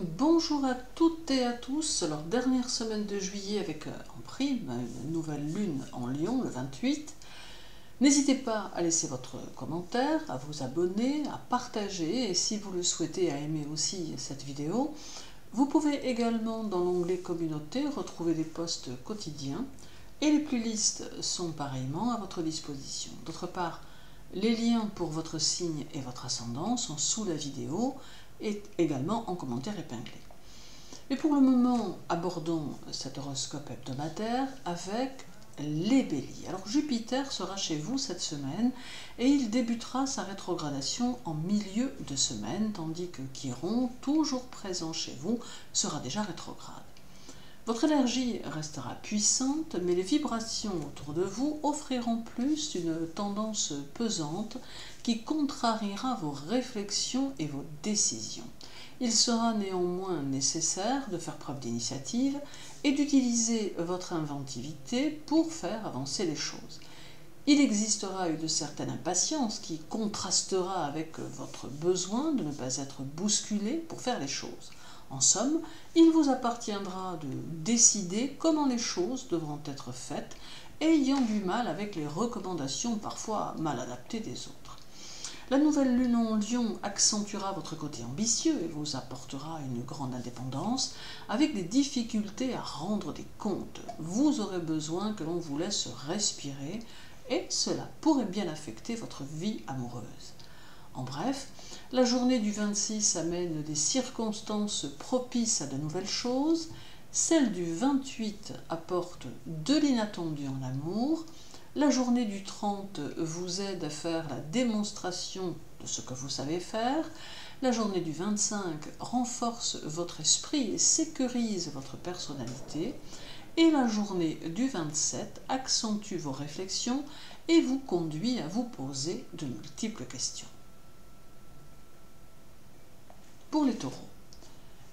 Bonjour à toutes et à tous, alors dernière semaine de juillet avec en prime une nouvelle lune en Lion le 28. N'hésitez pas à laisser votre commentaire, à vous abonner, à partager et si vous le souhaitez à aimer aussi cette vidéo. Vous pouvez également dans l'onglet communauté retrouver des posts quotidiens et les playlists sont pareillement à votre disposition. D'autre part, les liens pour votre signe et votre ascendant sont sous la vidéo et également en commentaire épinglé. Et pour le moment, abordons cet horoscope hebdomadaire avec les béliers. Alors Jupiter sera chez vous cette semaine et il débutera sa rétrogradation en milieu de semaine, tandis que Chiron, toujours présent chez vous, sera déjà rétrograde. Votre énergie restera puissante, mais les vibrations autour de vous offriront plus une tendance pesante qui contrariera vos réflexions et vos décisions. Il sera néanmoins nécessaire de faire preuve d'initiative et d'utiliser votre inventivité pour faire avancer les choses. Il existera une certaine impatience qui contrastera avec votre besoin de ne pas être bousculé pour faire les choses. En somme, il vous appartiendra de décider comment les choses devront être faites, ayant du mal avec les recommandations parfois mal adaptées des autres. La nouvelle lune en Lion accentuera votre côté ambitieux et vous apportera une grande indépendance avec des difficultés à rendre des comptes. Vous aurez besoin que l'on vous laisse respirer et cela pourrait bien affecter votre vie amoureuse. En bref, la journée du 26 amène des circonstances propices à de nouvelles choses, celle du 28 apporte de l'inattendu en amour, la journée du 30 vous aide à faire la démonstration de ce que vous savez faire, la journée du 25 renforce votre esprit et sécurise votre personnalité, et la journée du 27 accentue vos réflexions et vous conduit à vous poser de multiples questions. Pour les taureaux,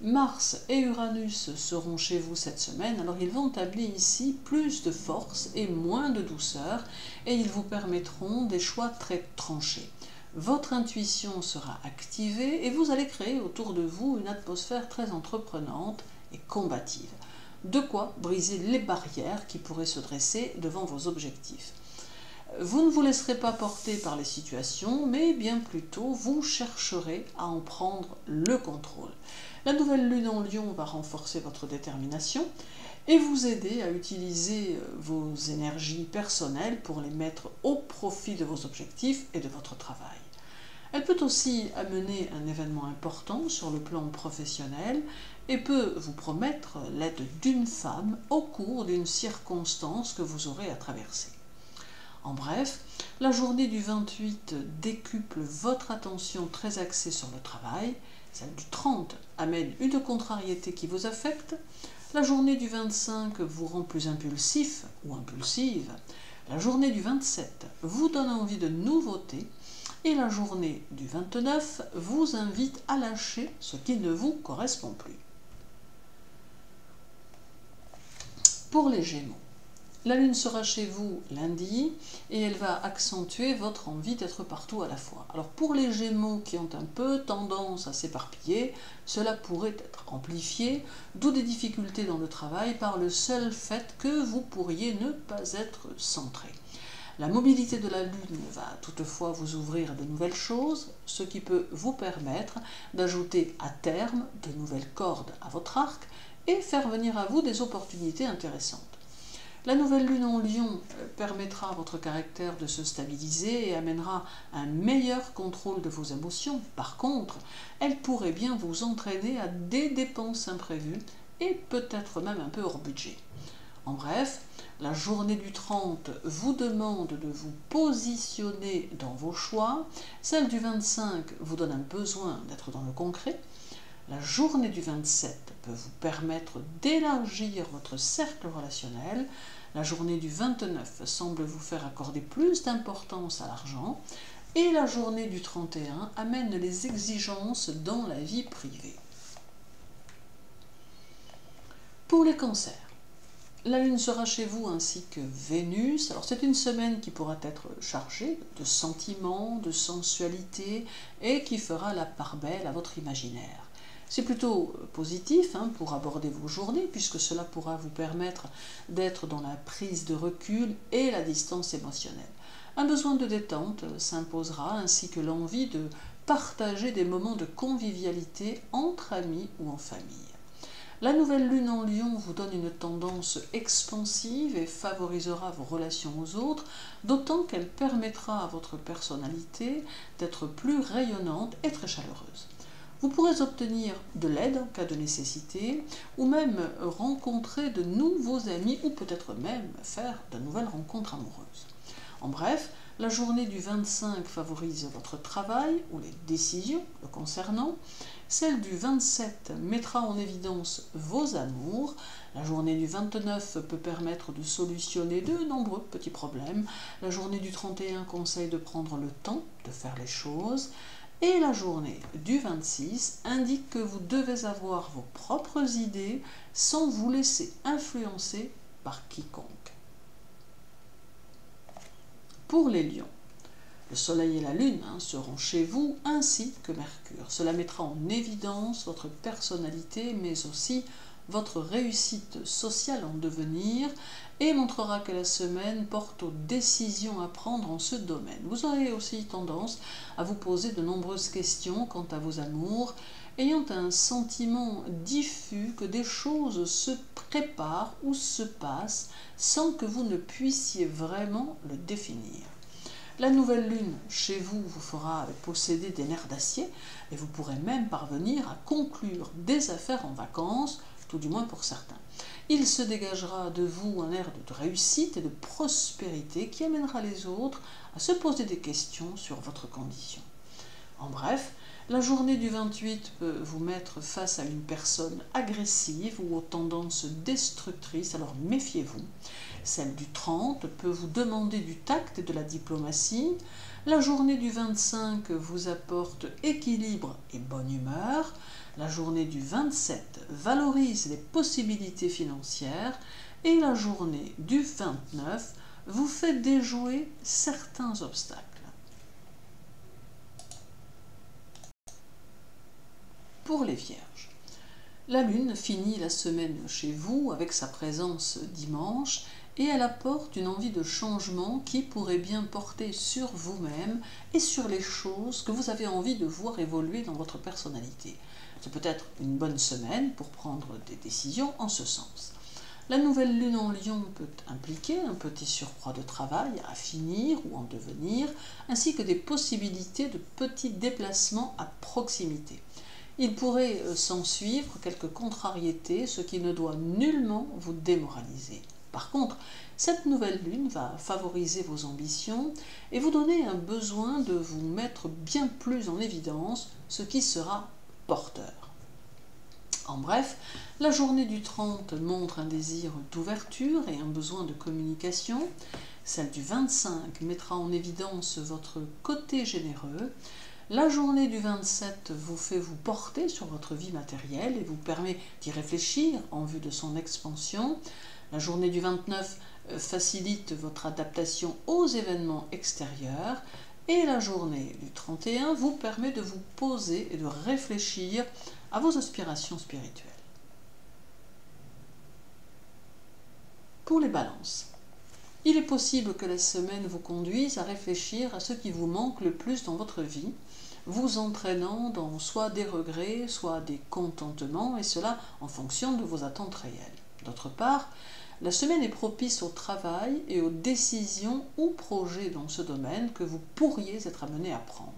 Mars et Uranus seront chez vous cette semaine, alors ils vont amener ici plus de force et moins de douceur et ils vous permettront des choix très tranchés. Votre intuition sera activée et vous allez créer autour de vous une atmosphère très entreprenante et combative. De quoi briser les barrières qui pourraient se dresser devant vos objectifs. Vous ne vous laisserez pas porter par les situations, mais bien plutôt vous chercherez à en prendre le contrôle. La nouvelle lune en Lion va renforcer votre détermination et vous aider à utiliser vos énergies personnelles pour les mettre au profit de vos objectifs et de votre travail. Elle peut aussi amener un événement important sur le plan professionnel et peut vous promettre l'aide d'une femme au cours d'une circonstance que vous aurez à traverser. En bref, la journée du 28 décuple votre attention très axée sur le travail, celle du 30 amène une contrariété qui vous affecte, la journée du 25 vous rend plus impulsif ou impulsive, la journée du 27 vous donne envie de nouveautés et la journée du 29 vous invite à lâcher ce qui ne vous correspond plus. Pour les Gémeaux, la lune sera chez vous lundi et elle va accentuer votre envie d'être partout à la fois. Alors pour les Gémeaux qui ont un peu tendance à s'éparpiller, cela pourrait être amplifié, d'où des difficultés dans le travail par le seul fait que vous pourriez ne pas être centré. La mobilité de la lune va toutefois vous ouvrir à de nouvelles choses, ce qui peut vous permettre d'ajouter à terme de nouvelles cordes à votre arc et faire venir à vous des opportunités intéressantes. La nouvelle lune en Lion permettra à votre caractère de se stabiliser et amènera un meilleur contrôle de vos émotions. Par contre, elle pourrait bien vous entraîner à des dépenses imprévues et peut-être même un peu hors budget. En bref, la journée du 30 vous demande de vous positionner dans vos choix, celle du 25 vous donne un besoin d'être dans le concret, la journée du 27 peut vous permettre d'élargir votre cercle relationnel. La journée du 29 semble vous faire accorder plus d'importance à l'argent. Et la journée du 31 amène les exigences dans la vie privée. Pour les cancers, la lune sera chez vous ainsi que Vénus. Alors c'est une semaine qui pourra être chargée de sentiments, de sensualité et qui fera la part belle à votre imaginaire. C'est plutôt positif pour aborder vos journées, puisque cela pourra vous permettre d'être dans la prise de recul et la distance émotionnelle. Un besoin de détente s'imposera, ainsi que l'envie de partager des moments de convivialité entre amis ou en famille. La nouvelle lune en Lion vous donne une tendance expansive et favorisera vos relations aux autres, d'autant qu'elle permettra à votre personnalité d'être plus rayonnante et très chaleureuse. Vous pourrez obtenir de l'aide en cas de nécessité, ou même rencontrer de nouveaux amis, ou peut-être même faire de nouvelles rencontres amoureuses. En bref, la journée du 25 favorise votre travail ou les décisions le concernant. Celle du 27 mettra en évidence vos amours. La journée du 29 peut permettre de solutionner de nombreux petits problèmes. La journée du 31 conseille de prendre le temps de faire les choses. Et la journée du 26 indique que vous devez avoir vos propres idées sans vous laisser influencer par quiconque. Pour les lions, le soleil et la lune seront chez vous ainsi que Mercure. Cela mettra en évidence votre personnalité mais aussi votre réussite sociale en devenir et montrera que la semaine porte aux décisions à prendre en ce domaine. Vous aurez aussi tendance à vous poser de nombreuses questions quant à vos amours, ayant un sentiment diffus que des choses se préparent ou se passent sans que vous ne puissiez vraiment le définir. La nouvelle lune chez vous vous fera posséder des nerfs d'acier et vous pourrez même parvenir à conclure des affaires en vacances, tout du moins pour certains. Il se dégagera de vous un air de réussite et de prospérité qui amènera les autres à se poser des questions sur votre condition. En bref, la journée du 28 peut vous mettre face à une personne agressive ou aux tendances destructrices, alors méfiez-vous. Celle du 30 peut vous demander du tact et de la diplomatie. La journée du 25 vous apporte équilibre et bonne humeur. La journée du 27 valorise les possibilités financières. Et la journée du 29 vous fait déjouer certains obstacles. Pour les Vierges, la Lune finit la semaine chez vous avec sa présence dimanche et elle apporte une envie de changement qui pourrait bien porter sur vous-même et sur les choses que vous avez envie de voir évoluer dans votre personnalité. C'est peut-être une bonne semaine pour prendre des décisions en ce sens. La nouvelle lune en Lion peut impliquer un petit surcroît de travail à finir ou en devenir, ainsi que des possibilités de petits déplacements à proximité. Il pourrait s'en suivre quelques contrariétés, ce qui ne doit nullement vous démoraliser. Par contre, cette nouvelle lune va favoriser vos ambitions et vous donner un besoin de vous mettre bien plus en évidence, ce qui sera porteur. En bref, la journée du 30 montre un désir d'ouverture et un besoin de communication. Celle du 25 mettra en évidence votre côté généreux. La journée du 27 vous fait vous porter sur votre vie matérielle et vous permet d'y réfléchir en vue de son expansion. La journée du 29 facilite votre adaptation aux événements extérieurs. Et la journée du 31 vous permet de vous poser et de réfléchir à vos aspirations spirituelles. Pour les balances, il est possible que la semaine vous conduise à réfléchir à ce qui vous manque le plus dans votre vie, vous entraînant dans soit des regrets, soit des contentements, et cela en fonction de vos attentes réelles. D'autre part, la semaine est propice au travail et aux décisions ou projets dans ce domaine que vous pourriez être amené à prendre.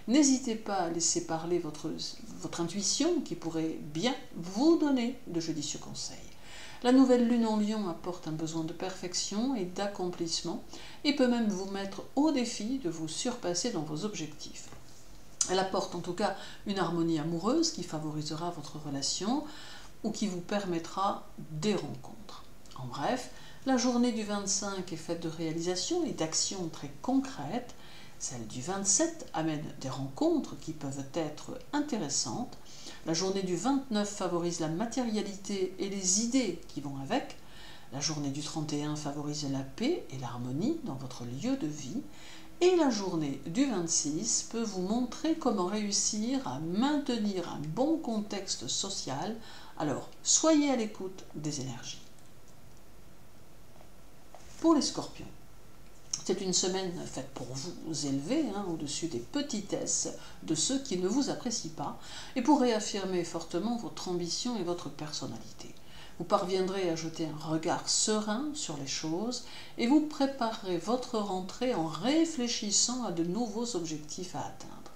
N'hésitez pas à laisser parler votre intuition qui pourrait bien vous donner de judicieux conseils. La nouvelle lune en Lion apporte un besoin de perfection et d'accomplissement et peut même vous mettre au défi de vous surpasser dans vos objectifs. Elle apporte en tout cas une harmonie amoureuse qui favorisera votre relation ou qui vous permettra des rencontres. En bref, la journée du 25 est faite de réalisations et d'actions très concrètes. Celle du 27 amène des rencontres qui peuvent être intéressantes. La journée du 29 favorise la matérialité et les idées qui vont avec. La journée du 31 favorise la paix et l'harmonie dans votre lieu de vie. Et la journée du 26 peut vous montrer comment réussir à maintenir un bon contexte social. Alors, soyez à l'écoute des énergies. Pour les scorpions, c'est une semaine faite pour vous élever au-dessus des petitesses de ceux qui ne vous apprécient pas et pour réaffirmer fortement votre ambition et votre personnalité. Vous parviendrez à jeter un regard serein sur les choses et vous préparerez votre rentrée en réfléchissant à de nouveaux objectifs à atteindre.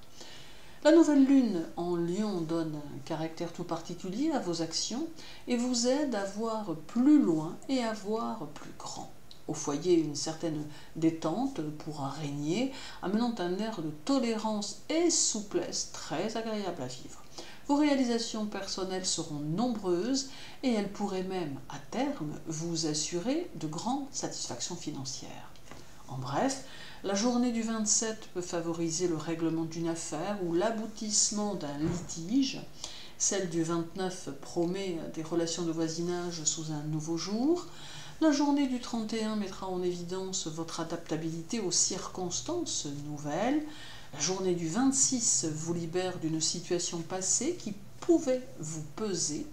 La nouvelle lune en Lion donne un caractère tout particulier à vos actions et vous aide à voir plus loin et à voir plus grand. Au foyer, une certaine détente pourra régner, amenant un air de tolérance et souplesse très agréable à vivre. Vos réalisations personnelles seront nombreuses et elles pourraient même, à terme, vous assurer de grandes satisfactions financières. En bref, la journée du 27 peut favoriser le règlement d'une affaire ou l'aboutissement d'un litige. Celle du 29 promet des relations de voisinage sous un nouveau jour. La journée du 31 mettra en évidence votre adaptabilité aux circonstances nouvelles. La journée du 26 vous libère d'une situation passée qui pouvait vous peser.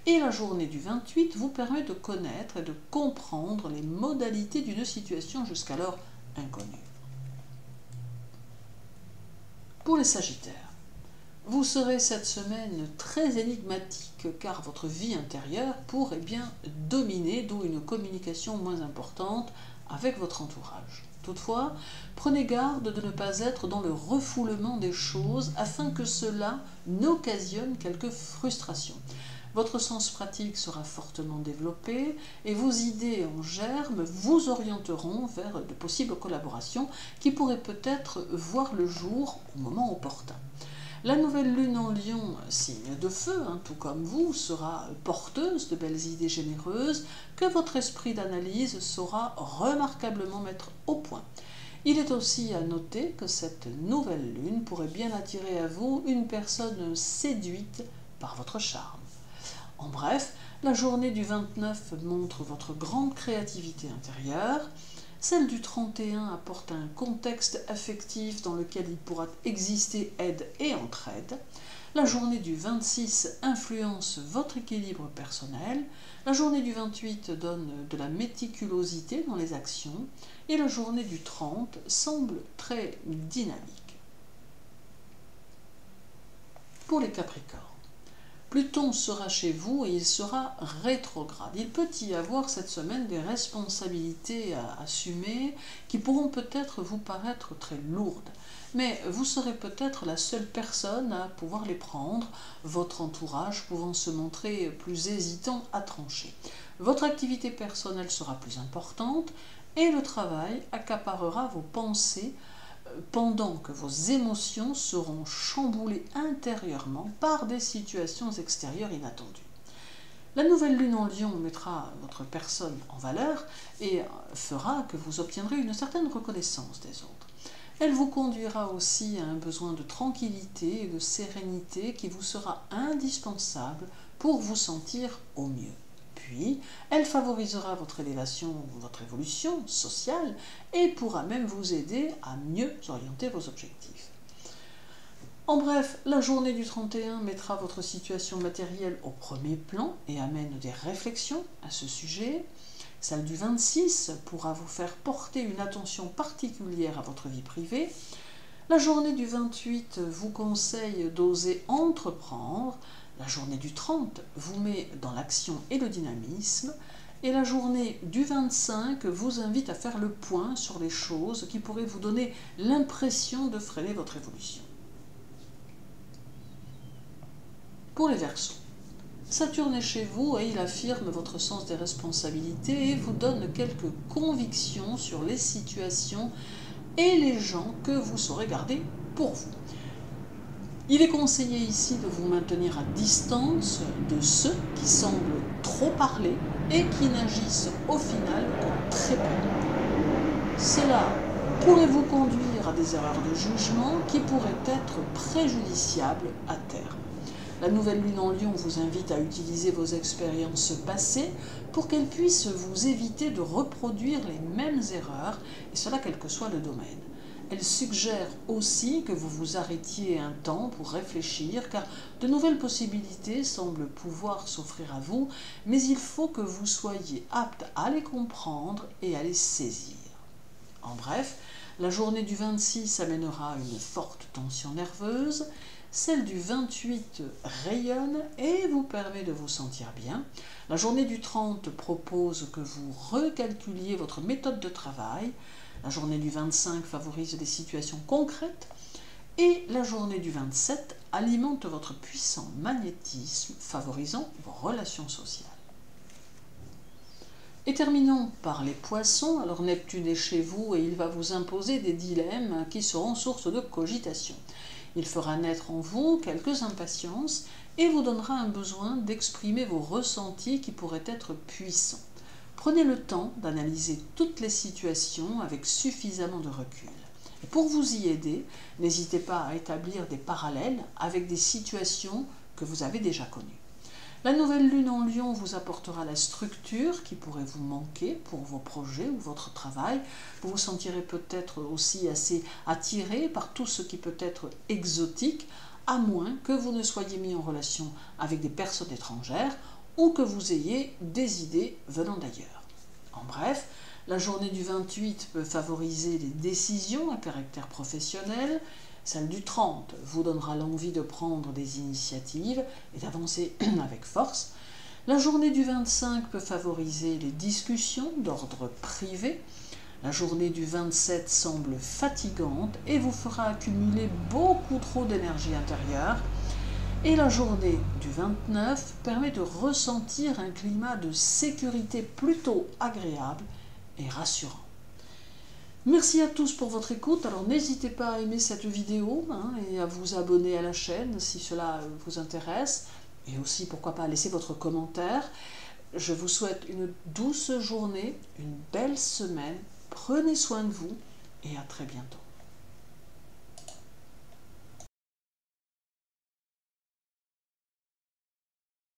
Et la journée du 28 vous permet de connaître et de comprendre les modalités d'une situation jusqu'alors inconnue. Pour les Sagittaires, vous serez cette semaine très énigmatique car votre vie intérieure pourrait bien dominer, d'où une communication moins importante avec votre entourage. Toutefois, prenez garde de ne pas être dans le refoulement des choses afin que cela n'occasionne quelques frustrations. Votre sens pratique sera fortement développé et vos idées en germe vous orienteront vers de possibles collaborations qui pourraient peut-être voir le jour au moment opportun. La nouvelle lune en Lion, signe de feu, tout comme vous, sera porteuse de belles idées généreuses que votre esprit d'analyse saura remarquablement mettre au point. Il est aussi à noter que cette nouvelle lune pourrait bien attirer à vous une personne séduite par votre charme. En bref, la journée du 29 montre votre grande créativité intérieure. Celle du 31 apporte un contexte affectif dans lequel il pourra exister aide et entraide. La journée du 26 influence votre équilibre personnel. La journée du 28 donne de la méticulosité dans les actions. Et la journée du 30 semble très dynamique. Pour les Capricornes, Pluton sera chez vous et il sera rétrograde. Il peut y avoir cette semaine des responsabilités à assumer qui pourront peut-être vous paraître très lourdes. Mais vous serez peut-être la seule personne à pouvoir les prendre, votre entourage pouvant se montrer plus hésitant à trancher. Votre activité personnelle sera plus importante et le travail accaparera vos pensées pendant que vos émotions seront chamboulées intérieurement par des situations extérieures inattendues. La nouvelle lune en Lion mettra votre personne en valeur et fera que vous obtiendrez une certaine reconnaissance des autres. Elle vous conduira aussi à un besoin de tranquillité et de sérénité qui vous sera indispensable pour vous sentir au mieux. Puis, elle favorisera votre élévation, votre évolution sociale et pourra même vous aider à mieux orienter vos objectifs. En bref, la journée du 31 mettra votre situation matérielle au premier plan et amène des réflexions à ce sujet. Celle du 26 pourra vous faire porter une attention particulière à votre vie privée. La journée du 28 vous conseille d'oser entreprendre. La journée du 30 vous met dans l'action et le dynamisme. Et la journée du 25 vous invite à faire le point sur les choses qui pourraient vous donner l'impression de freiner votre évolution. Pour les Verseaux, Saturne est chez vous et il affirme votre sens des responsabilités et vous donne quelques convictions sur les situations et les gens que vous saurez garder pour vous. Il est conseillé ici de vous maintenir à distance de ceux qui semblent trop parler et qui n'agissent au final que très peu. Cela pourrait vous conduire à des erreurs de jugement qui pourraient être préjudiciables à terme. La nouvelle lune en Lion vous invite à utiliser vos expériences passées pour qu'elles puissent vous éviter de reproduire les mêmes erreurs, et cela quel que soit le domaine. Elle suggère aussi que vous vous arrêtiez un temps pour réfléchir, car de nouvelles possibilités semblent pouvoir s'offrir à vous, mais il faut que vous soyez apte à les comprendre et à les saisir. En bref, la journée du 26 amènera une forte tension nerveuse, celle du 28 rayonne et vous permet de vous sentir bien. La journée du 30 propose que vous recalculiez votre méthode de travail. La journée du 25 favorise des situations concrètes. Et la journée du 27 alimente votre puissant magnétisme, favorisant vos relations sociales. Et terminons par les poissons. Alors Neptune est chez vous et il va vous imposer des dilemmes qui seront source de cogitation. Il fera naître en vous quelques impatiences et vous donnera un besoin d'exprimer vos ressentis qui pourraient être puissants. Prenez le temps d'analyser toutes les situations avec suffisamment de recul. Et pour vous y aider, n'hésitez pas à établir des parallèles avec des situations que vous avez déjà connues. La nouvelle lune en Lion vous apportera la structure qui pourrait vous manquer pour vos projets ou votre travail. Vous vous sentirez peut-être aussi assez attiré par tout ce qui peut être exotique, à moins que vous ne soyez mis en relation avec des personnes étrangères ou que vous ayez des idées venant d'ailleurs. En bref, la journée du 28 peut favoriser les décisions à caractère professionnel. Celle du 30 vous donnera l'envie de prendre des initiatives et d'avancer avec force. La journée du 25 peut favoriser les discussions d'ordre privé. La journée du 27 semble fatigante et vous fera accumuler beaucoup trop d'énergie intérieure. Et la journée du 29 permet de ressentir un climat de sécurité plutôt agréable et rassurant. Merci à tous pour votre écoute. Alors n'hésitez pas à aimer cette vidéo et à vous abonner à la chaîne si cela vous intéresse. Et aussi, pourquoi pas, laisser votre commentaire. Je vous souhaite une douce journée, une belle semaine. Prenez soin de vous et à très bientôt.